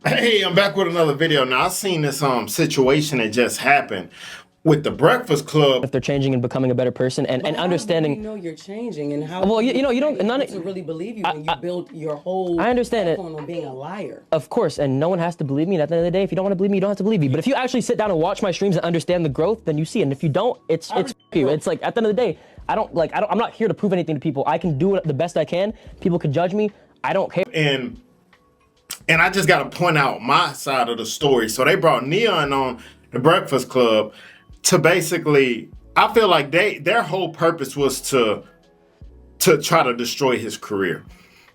Hey, I'm back with another video. Now, I seen this situation that just happened with the Breakfast Club. If they're changing and becoming a better person and understanding. You know you're changing and how. Well, you know, you don't none to really believe you when you build your whole. I understand it. On being a liar. Of course, and no one has to believe me. And at the end of the day, if you don't want to believe me, you don't have to believe me. But if you actually sit down and watch my streams and understand the growth, then you see it. And if you don't, it's you. It's like at the end of the day, I'm not here to prove anything to people. I can do it the best I can. People can judge me. I don't care. And I just got to point out my side of the story. So they brought Neon on the Breakfast Club to basically, I feel like their whole purpose was to try to destroy his career.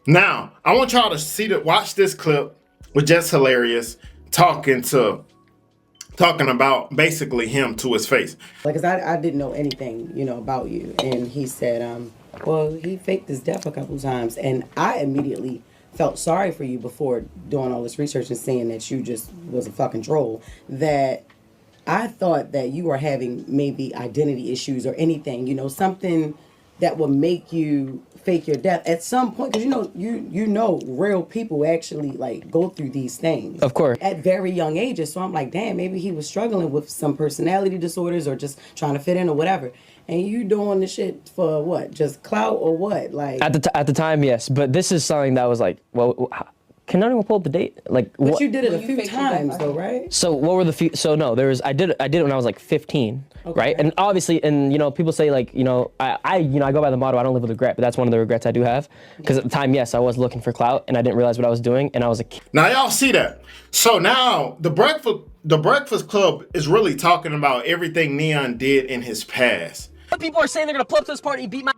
Now, I want y'all to watch this clip with Jess Hilarious talking about basically him to his face. Like, cause I didn't know anything, about you. And he said, well, he faked his death a couple times. And I immediately felt sorry for you before doing all this research and saying that you just was a fucking troll, that I thought that you were having maybe identity issues or anything, something that would make you fake your death at some point. Because you know real people actually like go through these things. Of course. At very young ages. So I'm like, damn, maybe he was struggling with some personality disorders or just trying to fit in or whatever. And you doing the shit for what? Just clout or what? Like at the time, yes. But this is something that was like, well, can anyone pull up the date? Like, but you did it a few times though, right? So what were the few? So no, I did it when I was like 15, okay. Right? And obviously, and people say like, I go by the motto, I don't live with regret, but that's one of the regrets I do have. Because at the time, yes, I was looking for clout, and I didn't realize what I was doing, and I was a kid. Now y'all see that. So now the Breakfast Club is really talking about everything Neon did in his past. People are saying they're gonna pull up to this party and beat my.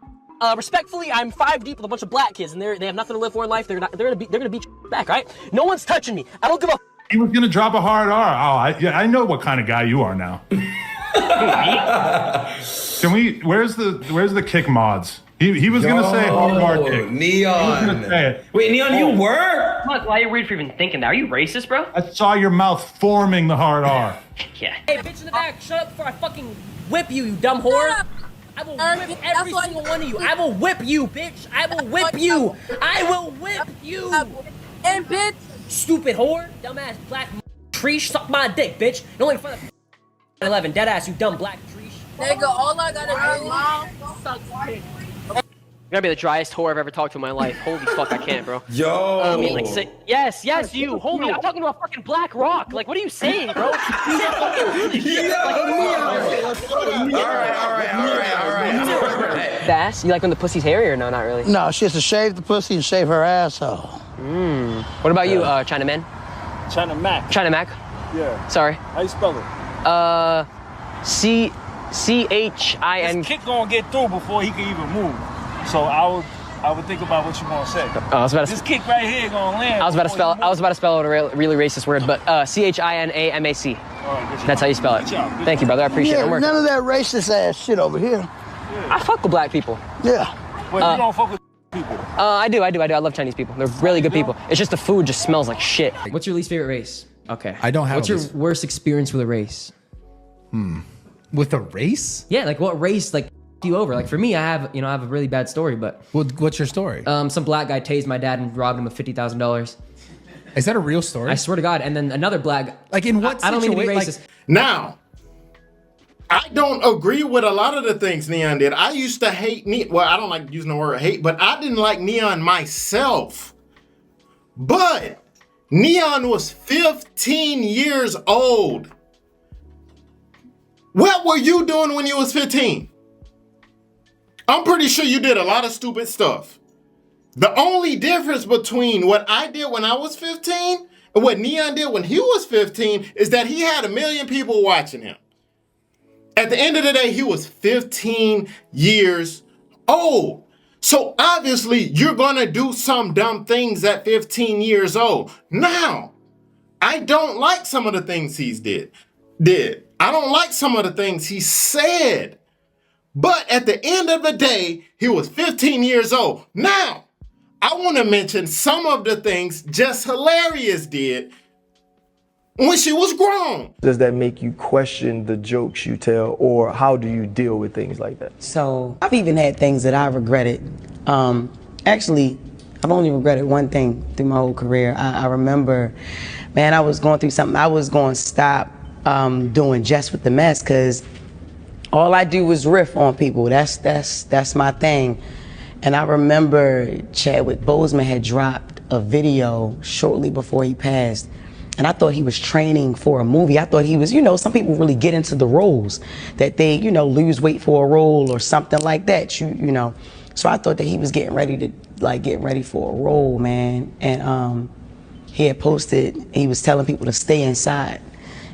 Respectfully, I'm 5 deep with a bunch of black kids, and they have nothing to live for in life. They're gonna beat you back, right? No one's touching me. I don't give a. He was gonna drop a hard R. Oh, I know what kind of guy you are now. Can we? Where's the kick mods? He was gonna say hard kick. Neon. He was gonna say it. Wait, Neon, you were? Why are you weird for even thinking that? Are you racist, bro? I saw your mouth forming the hard R. Yeah. Hey, bitch in the back, shut up before I fucking whip you, you dumb whore. I will whip every single one of you. I will whip you, bitch. I will whip you. I will whip you. And bitch. Stupid whore. Dumbass black tree. Suck my dick, bitch. No in front of 11. Deadass, you dumb black tree. Nigga, all I gotta do is suck dick. You're gonna be the driest whore I've ever talked to in my life. Holy fuck, I can't, bro. Yo. I mean, like, yes, you. Holy, I'm talking to a fucking black rock. Like, what are you saying, bro? You can't fucking do this shit. All right. Ass? You like when the pussy's hairy or no? Not really. No, she has to shave the pussy and shave her asshole. What about you, Chinaman? China Mac. China Mac? Yeah. Sorry. How you spell it? CHIN. This kick gonna get through before he can even move. So I would think about what you gonna say. This kick right here gonna land. I was about to spell out a really racist word, but CHINAMAC. That's how you spell it. Thank you, brother. I appreciate it. None of that racist ass shit over here. Yeah. I fuck with black people. Yeah. But you don't fuck with people. I do. I love Chinese people. They're really good people. It's just the food just smells like shit. What's your least favorite race? Okay. I don't have. What's your worst experience with a race? With a race? Yeah, like what race like you over? Like for me, I have a really bad story, but What's your story? some black guy tased my dad and robbed him of $50,000. Is that a real story? I swear to God. And then another black. Like in what? I don't mean to be situation? racist. Now, I don't agree with a lot of the things Neon did. I used to hate Neon. Well, I don't like using the word hate, but I didn't like Neon myself. But Neon was 15 years old. What were you doing when you was 15? I'm pretty sure you did a lot of stupid stuff. The only difference between what I did when I was 15 and what Neon did when he was 15 is that he had 1 million people watching him. At the end of the day, he was 15 years old. So obviously, you're going to do some dumb things at 15 years old. Now, I don't like some of the things he did. I don't like some of the things he said. But at the end of the day, he was 15 years old. Now, I want to mention some of the things Jess Hilarious did when she was grown. Does that make you question the jokes you tell, or how do you deal with things like that? So I've even had things that I regretted. Actually, I've only regretted one thing through my whole career. I remember, man, I was going through something. I was going to stop doing Jess with the Mess because all I do is riff on people. That's my thing. And I remember Chadwick Boseman had dropped a video shortly before he passed. And I thought he was training for a movie. I thought he was, some people really get into the roles that they, lose weight for a role or something like that, So I thought that he was getting ready for a role, man. And he had posted, he was telling people to stay inside,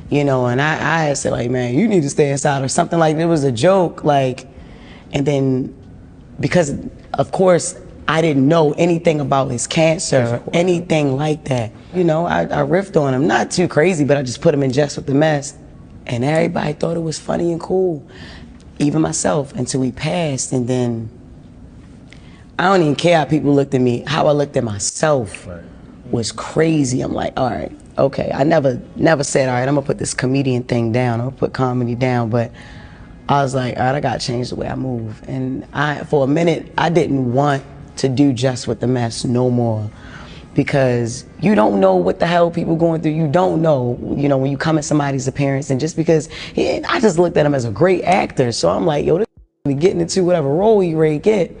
and I had said, like, man, you need to stay inside or something like that. It was a joke, like, and then because, of course, I didn't know anything about his cancer, anything like that. I riffed on him, not too crazy, but I just put him in Jess with the Mess. And everybody thought it was funny and cool, even myself, until he passed. And then I don't even care how people looked at me. How I looked at myself was crazy. I'm like, all right, okay. I never said, all right, I'm gonna put this comedian thing down. I'm gonna put comedy down. But I was like, all right, I gotta change the way I move. And for a minute, I didn't want to do Just with the Mess no more, because you don't know what the hell people going through. You don't know, when you come at somebody's appearance, and just because I just looked at him as a great actor, so I'm like, yo, this is getting into whatever role he ready to get,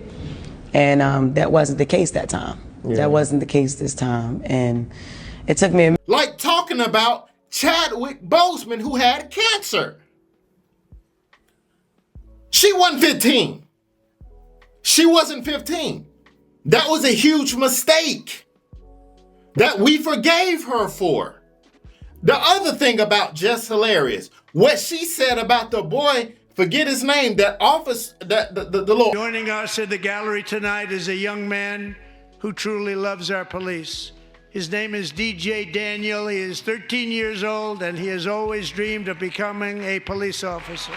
and that wasn't the case that time. Yeah. That wasn't the case this time, and it took me like talking about Chadwick Boseman, who had cancer. She wasn't 15. She wasn't 15. That was a huge mistake that we forgave her for. The other thing about Jess Hilarious, what she said about the boy, forget his name, that office, the Lord. Joining us in the gallery tonight is a young man who truly loves our police. His name is DJ Daniel. He is 13 years old, and he has always dreamed of becoming a police officer.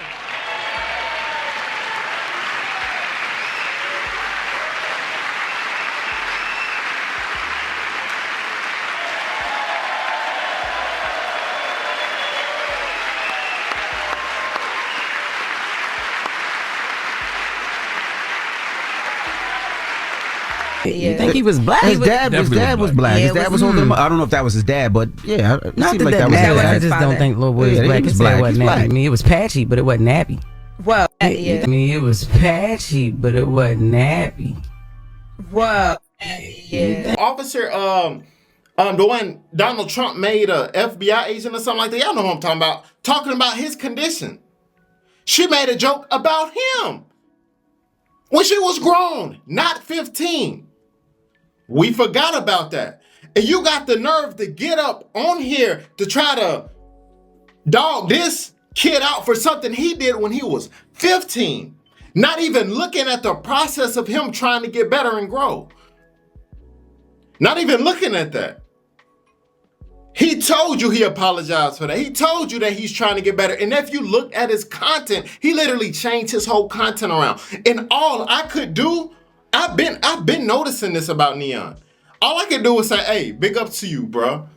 You think he was black? His dad was black. His dad was holding him up. I don't know if that was his dad, but yeah, it seemed like that was his dad. I just don't think little boy was black. His dad wasn't nappy. I mean, it was patchy, but it wasn't nappy. Well, I mean, it was patchy, but it wasn't nappy. Well, yeah. Officer, the one Donald Trump made a FBI agent or something like that. Y'all know who I'm talking about. Talking about his condition. She made a joke about him when she was grown, not 15. We forgot about that. And you got the nerve to get up on here to try to dog this kid out for something he did when he was 15. Not even looking at the process of him trying to get better and grow. Not even looking at that. He told you he apologized for that. He told you that he's trying to get better. And if you look at his content, he literally changed his whole content around. And all I could do, I've been noticing this about Neon. All I could do was say, hey, big up to you, bro.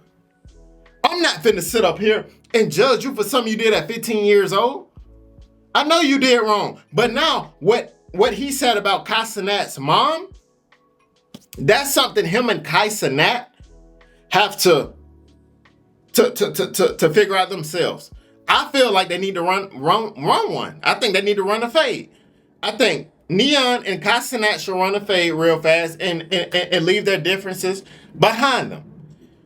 I'm not finna sit up here and judge you for something you did at 15 years old. I know you did wrong. But now, what he said about Kai Cenat's mom, that's something him and Kai Cenat have to figure out themselves. I feel like they need to run one. I think they need to run a fade. I think Neon and Kai Cenat should run a fade real fast and leave their differences behind them.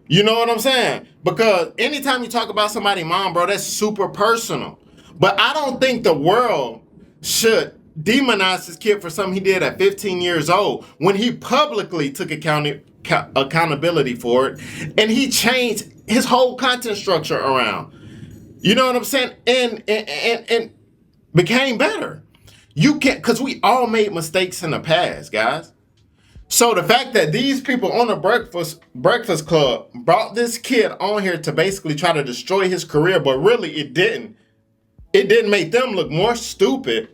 You know what I'm saying? Because anytime you talk about somebody's mom, bro, that's super personal. But I don't think the world should demonize this kid for something he did at 15 years old when he publicly took accountability for it, and he changed his whole content structure around. You know what I'm saying? And became better. You can't, because we all made mistakes in the past, guys. So the fact that these people on the Breakfast Club brought this kid on here to basically try to destroy his career, but really it didn't. It didn't make them look more stupid.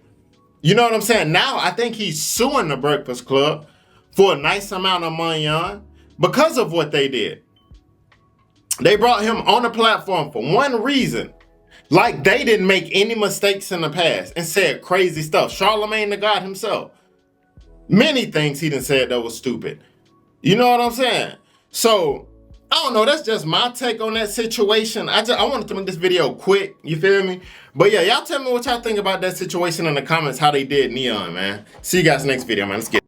You know what I'm saying? Now I think he's suing the Breakfast Club for a nice amount of money because of what they did. They brought him on the platform for one reason. Like they didn't make any mistakes in the past and said crazy stuff. Charlemagne the God himself. Many things he done said that was stupid. You know what I'm saying? So, I don't know. That's just my take on that situation. I wanted to make this video quick. You feel me? But yeah, y'all tell me what y'all think about that situation in the comments, how they did Neon, man. See you guys next video, man. Let's get it.